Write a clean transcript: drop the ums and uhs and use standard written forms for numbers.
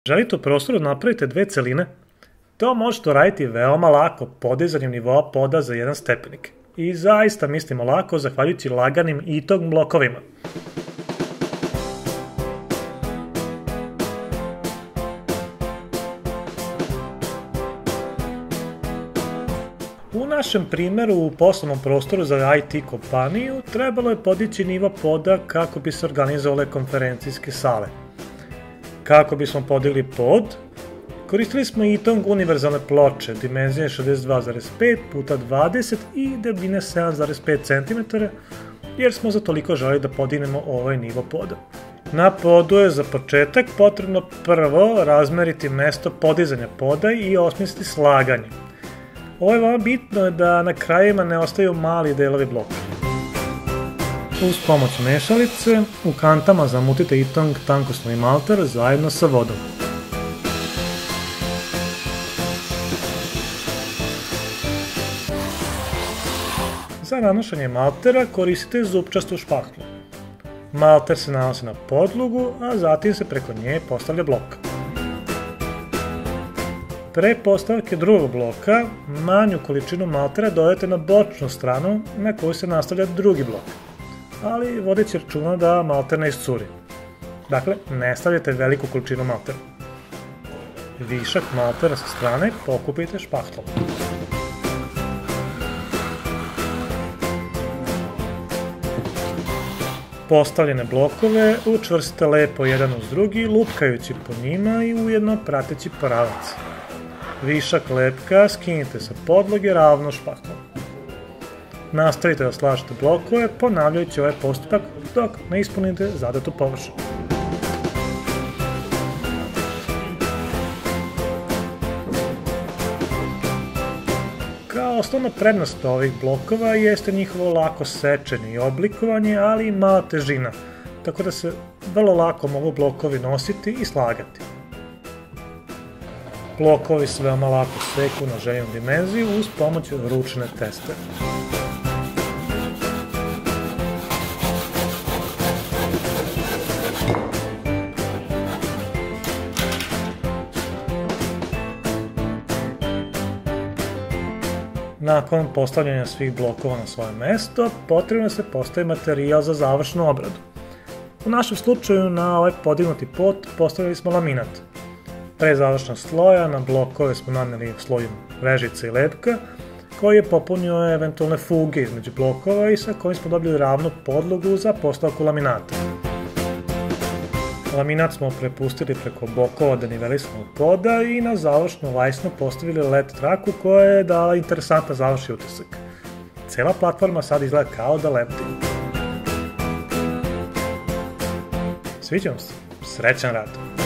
Želite u prostoru da napravite dve celine? To možete uraditi veoma lako podizanjem nivoa poda za jedan stepenik. I zaista mislimo lako zahvaljujući laganim ITOG blokovima. U našem primjeru u poslovnom prostoru za IT kompaniju trebalo je podići nivo poda kako bi se organizovale konferencijske sale. Kako bismo podigli pod, koristili smo ITOG univerzalne ploče dimenzije 62,5 x 20 i debljine 7,5 cm, jer smo za toliko želeli da podignemo ovaj nivo poda. Na podu je za početak potrebno prvo razmeriti mesto podizanja poda i osmisliti slaganje. Ovo je veoma bitno da na krajima ne ostaju mali delovi bloka. Uz pomoć mešalice u kantama zamutite ITOG tankosnovi malter zajedno sa vodom. Za nanošenje maltera koristite zupčastu špahtu. Malter se nanosi na podlogu, a zatim se preko nje postavlja blok. Pre postavke drugog bloka, manju količinu maltera dodajete na bočnu stranu na koju se nastavlja drugi blok, ali vodeći računa da malter ne iscuri. Dakle, ne stavljate veliku količinu maltera. Višak maltera sa strane pokupite špahtlom. Postavljene blokove učvrstite lepo jedan uz drugi, lupkajući po njima i ujedno prateći pravac. Višak lepka skinite sa podloge ravno špahtlom. Nastavite da slažete blokove, ponavljajući ovaj postupak dok ne ispunite zadatu površinu. Kao osnovna prednost ovih blokova jeste njihovo lako sečenje i oblikovanje, ali i mala težina, tako da se vrlo lako mogu blokovi nositi i slagati. Blokovi se veoma lako seku na željenu dimenziju uz pomoć ručne testere. Nakon postavljanja svih blokova na svoje mesto, potrebno je se postavi materijal za završnu obradu. U našem slučaju na ovaj podignuti pod postavili smo laminat. Pre završnog sloja na blokove smo naneli sloj režice i lepka, koji je popunio eventualne fuge između blokova i sa kojim smo dobili ravnu podlogu za postavku laminata. Laminat smo prepustili preko bokova denivelisanog poda i na završnu lajsnu postavili LED traku koja je dala interesantan završni utisak. Cela platforma sad izgleda kao da lebdi. Sviđa vam se? Srećan rad!